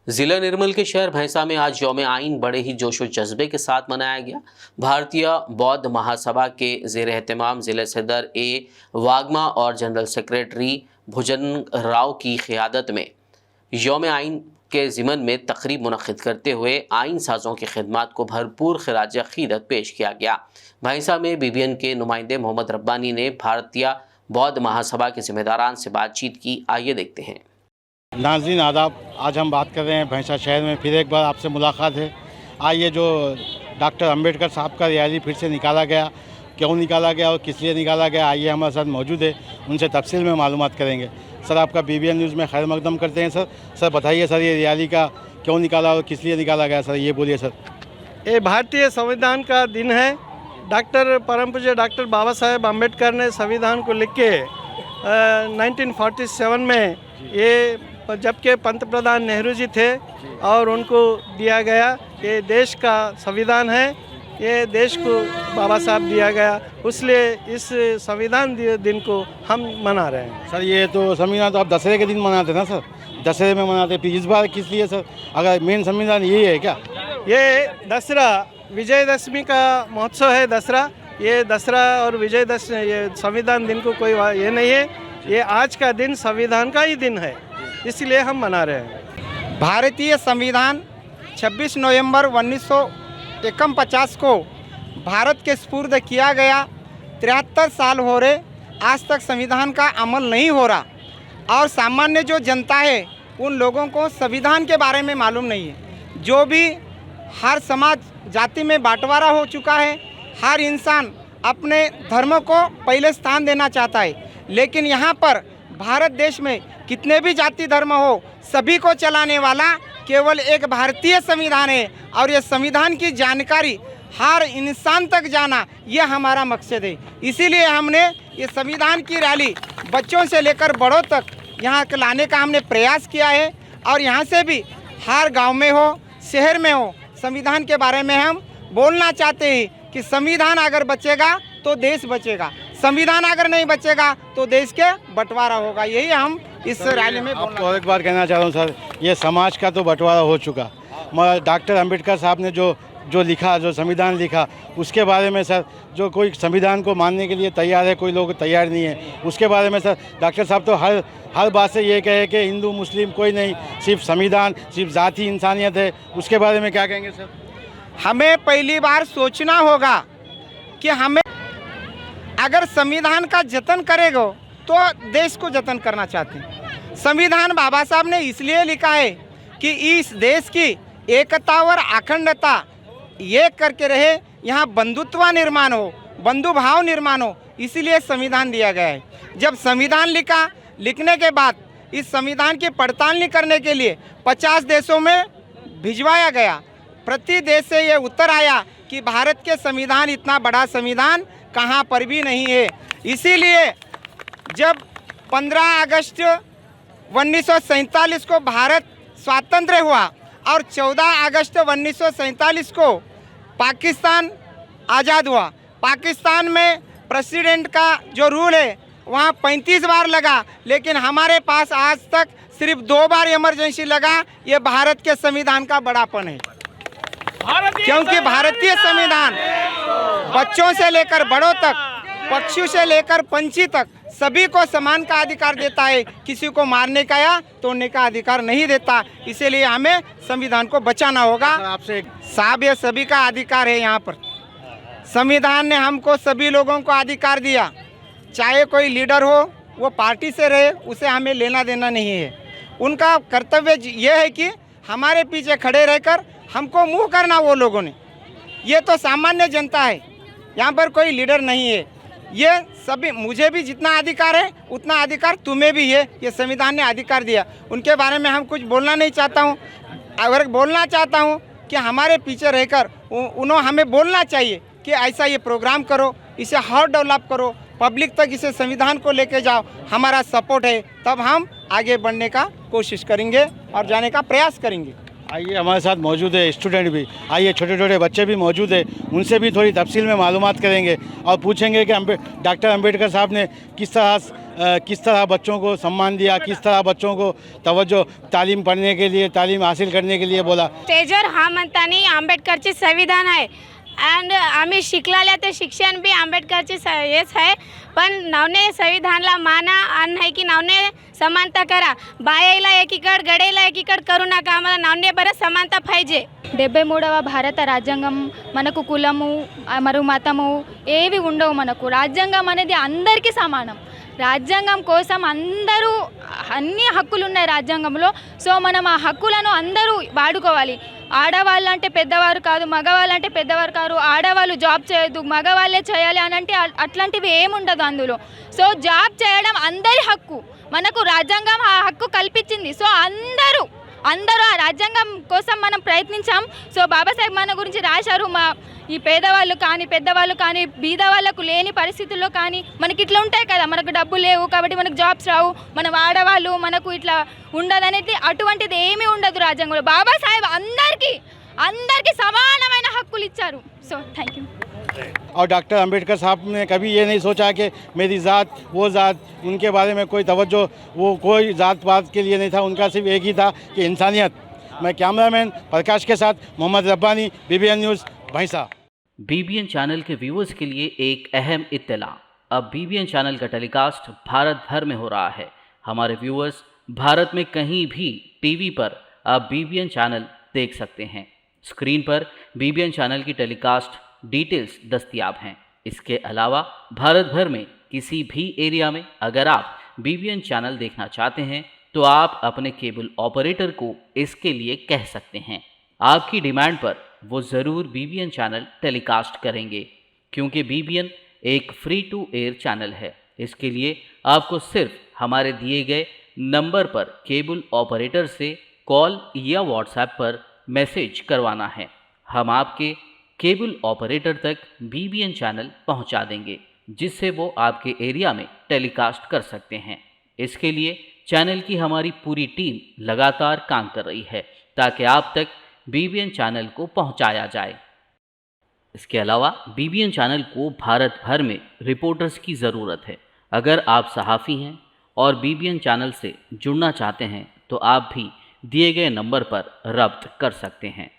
जिला निर्मल के शहर भैंसा में आज यौम आइन बड़े ही जोशो जज्बे के साथ मनाया गया। भारतीय बौद्ध महासभा के ज़ेर एहतमाम ज़िला सदर ए वागमा और जनरल सेक्रेटरी भुजंग राव की क़ियादत में यौम आइन के ज़िमन में तकरीब मुनक़्क़िद करते हुए आइन साज़ों की खिदमत को भरपूर ख़िराज अक़ीदत पेश किया गया। भैंसा में BBN के नुमाइंदे मोहम्मद रब्बानी ने भारतीय बौद्ध महासभा के ज़िम्मेदारान से बातचीत की। आइए देखते हैं। नाज़रीन आदाब, आज हम बात कर रहे हैं भैंसा शहर में फिर एक बार आपसे मुलाकात है। आज ये जो डॉक्टर अंबेडकर साहब का रैली फिर से निकाला गया, क्यों निकाला गया और किस लिए निकाला गया, आइए हमारे साथ मौजूद है, उनसे तफसील में मालूमात करेंगे। सर, आपका BBN न्यूज़ में खैर मकदम करते हैं। सर बताइए सर, ये रैली का क्यों निकाला और किस लिए निकाला गया, सर ये बोलिए सर। ये भारतीय संविधान का दिन है। परम पूज्य डॉक्टर बाबा साहेब अम्बेडकर ने संविधान को लिख के 1947 में, ये जबकि पंत प्रधान नेहरू जी थे और उनको दिया गया, ये देश का संविधान है, ये देश को बाबा साहब दिया गया, इसलिए इस संविधान दिन को हम मना रहे हैं। सर ये तो संविधान तो आप दशहरे के दिन मनाते ना सर, दशहरे में मनाते, फिर इस बार किस लिए सर, अगर मेन संविधान यही है क्या? ये दसरा विजयदशमी का महोत्सव है। दसरा, ये दसरा और विजयदशमी, ये संविधान दिन को कोई ये नहीं है, ये आज का दिन संविधान का ही दिन है, इसलिए हम मना रहे हैं। भारतीय संविधान 26 नवंबर 1949 को भारत के स्पुर्द किया गया। 73 साल हो रहे, आज तक संविधान का अमल नहीं हो रहा और सामान्य जो जनता है उन लोगों को संविधान के बारे में मालूम नहीं है। जो भी हर समाज जाति में बांटवारा हो चुका है, हर इंसान अपने धर्म को पहले स्थान देना चाहता है, लेकिन यहाँ पर भारत देश में कितने भी जाति धर्म हो, सभी को चलाने वाला केवल एक भारतीय संविधान है और ये संविधान की जानकारी हर इंसान तक जाना, ये हमारा मकसद है। इसीलिए हमने ये संविधान की रैली बच्चों से लेकर बड़ों तक यहाँ लाने का हमने प्रयास किया है और यहाँ से भी हर गांव में हो, शहर में हो, संविधान के बारे में हम बोलना चाहते हैं कि संविधान अगर बचेगा तो देश बचेगा, संविधान अगर नहीं बचेगा तो देश के बंटवारा होगा। यही हम इस रैली में आपको और एक बार कहना चाह रहा हूँ सर, ये समाज का तो बंटवारा हो चुका, मगर डॉक्टर अंबेडकर साहब ने जो लिखा, जो संविधान लिखा, उसके बारे में सर, जो कोई संविधान को मानने के लिए तैयार है, कोई लोग तैयार नहीं है, उसके बारे में सर डॉक्टर साहब तो हर बात से ये कहे कि हिंदू मुस्लिम कोई नहीं, सिर्फ संविधान, सिर्फ जाति इंसानियत है, उसके बारे में क्या कहेंगे सर? हमें पहली बार सोचना होगा कि हमें अगर संविधान का जतन करेगा तो देश को जतन करना चाहते हैं। संविधान बाबा साहब ने इसलिए लिखा है कि इस देश की एकता और अखंडता ये करके रहे, यहाँ बंधुत्व निर्माण हो, बंधु भाव निर्माण हो, इसीलिए संविधान दिया गया है। जब संविधान लिखने के बाद इस संविधान की पड़ताल करने के लिए 50 देशों में भिजवाया गया। प्रति देश से ये उत्तर आया कि भारत के संविधान इतना बड़ा संविधान कहाँ पर भी नहीं है। इसीलिए जब 15 अगस्त 1947 को भारत स्वतंत्र हुआ और 14 अगस्त 1947 को पाकिस्तान आज़ाद हुआ, पाकिस्तान में प्रेसिडेंट का जो रूल है वहाँ 35 बार लगा, लेकिन हमारे पास आज तक सिर्फ 2 बार इमरजेंसी लगा। ये भारत के संविधान का बड़ापन है, क्योंकि भारतीय संविधान बच्चों से लेकर बड़ों तक, पक्षियों से लेकर पंछी तक सभी को समान का अधिकार देता है, किसी को मारने का या तोड़ने का अधिकार नहीं देता। इसीलिए हमें संविधान को बचाना होगा। आपसे साहब, ये सभी का अधिकार है। यहाँ पर संविधान ने हमको सभी लोगों को अधिकार दिया, चाहे कोई लीडर हो, वो पार्टी से रहे, उसे हमें लेना देना नहीं है। उनका कर्तव्य ये है कि हमारे पीछे खड़े रहकर हमको मुँह करना। वो लोगों ने, ये तो सामान्य जनता है, यहाँ पर कोई लीडर नहीं है। ये सभी, मुझे भी जितना अधिकार है उतना अधिकार तुम्हें भी है, ये संविधान ने अधिकार दिया। उनके बारे में हम कुछ बोलना नहीं चाहता हूँ। अगर बोलना चाहता हूँ कि हमारे पीछे रहकर उन्होंने हमें बोलना चाहिए कि ऐसा ये प्रोग्राम करो, इसे और डेवलप करो, पब्लिक तक इसे संविधान को लेके जाओ, हमारा सपोर्ट है, तब हम आगे बढ़ने का कोशिश करेंगे और जाने का प्रयास करेंगे। आइए हमारे साथ मौजूद है स्टूडेंट भी, आइए छोटे छोटे बच्चे भी मौजूद है, उनसे भी थोड़ी तफसील में मालूमात करेंगे और पूछेंगे कि डॉक्टर अम्बेडकर साहब ने किस तरह बच्चों को सम्मान दिया, किस तरह बच्चों को तवज्जो तालीम पढ़ने के लिए, तालीम हासिल करने के लिए बोला। स्टेजवर हा म्हणताना आंबेडकरचे संविधान आहे अँड आम्ही शिकलेल्या ते शिक्षण बी आंबेडकरचे हेच आहे, पण नवने संविधानला माना आणि नाही की नवने समानता करा, बायाला एकीकड गडेला एकीकड करू नका, आम्हाला नवने बरं समानता पाहिजे. 73వ భారత రాజ్యాంగం మనకు కులము మరియు మతము ఏవి ఉండవు. మనకు రాజ్యాంగం అనేది అందరికీ సమానం. రాజ్యాంగం కోసం అందరూ అన్ని హక్కులు ఉన్నాయి రాజ్యాంగంలో. సో మనం ఆ హక్కులను అందరూ వాడుకోవాలి. ఆడవాళ్ళు అంటే పెద్దవారు కాదు, మగవాళ్ళు అంటే పెద్దవారు కాదు, ఆడవాళ్ళు జాబ్ చేయొద్దు, మగవాళ్ళే చేయాలి అని అంటే అట్లాంటివి ఏముండదు అందులో. సో జాబ్ చేయడం అందరి హక్కు, మనకు రాజ్యాంగం ఆ హక్కు కల్పించింది. సో అందరూ ఆ రాజ్యాంగం కోసం మనం ప్రయత్నించాం. సో బాబాసాహెబ్ మన గురించి రాశారు. ఈ పేదవాళ్ళు కానీ పెద్దవాళ్ళు కానీ బీద వాళ్ళకు లేని పరిస్థితుల్లో కానీ మనకి ఇట్లా ఉంటాయి కదా, మనకు డబ్బు లేవు కాబట్టి మనకు జాబ్స్ రావు, మనం ఆడవాళ్ళు మనకు ఇట్లా ఉండదనేది అటువంటిది ఏమీ ఉండదు రాజ్యాంగంలో. బాబాసాహెబ్ అందరికీ సమానమైన హక్కులు ఇచ్చారు. So thank you. और डॉक्टर अम्बेडकर साहब ने कभी ये नहीं सोचा कि मेरी ज़ात वो ज़ात, उनके बारे में कोई तवज्जो वो कोई ज़ात पात के लिए नहीं था, उनका सिर्फ एक ही था कि इंसानियत. मैं कैमरामैन प्रकाश के साथ मोहम्मद रब्बानी, BBN न्यूज़, भैंसा. BBN चैनल के व्यूअर्स के लिए एक अहम इत्तला, अब BBN चैनल का टेलीकास्ट भारत भर में हो रहा है. हमारे व्यूअर्स भारत में कहीं भी टीवी पर अब BBN चैनल देख सकते हैं. स्क्रीन पर BBN चैनल की टेलीकास्ट डिटेल्स दस्तयाब हैं. इसके अलावा भारत भर में किसी भी एरिया में अगर आप BBN चैनल देखना चाहते हैं तो आप अपने केबल ऑपरेटर को इसके लिए कह सकते हैं. आपकी डिमांड पर वो ज़रूर BBN चैनल टेलीकास्ट करेंगे, क्योंकि BBN एक फ्री टू एयर चैनल है. इसके लिए आपको सिर्फ हमारे दिए गए नंबर पर केबल ऑपरेटर से कॉल या व्हाट्सएप पर मैसेज करवाना है. हम आपके केबल ऑपरेटर तक BBN चैनल पहुंचा देंगे, जिससे वो आपके एरिया में टेलीकास्ट कर सकते हैं. इसके लिए चैनल की हमारी पूरी टीम लगातार काम कर रही है ताकि आप तक BBN चैनल को पहुंचाया जाए. इसके अलावा BBN चैनल को भारत भर में रिपोर्टर्स की ज़रूरत है. अगर आप सहाफ़ी हैं और BBN चैनल से जुड़ना चाहते हैं तो आप भी दिए गए नंबर पर रब्त कर सकते हैं.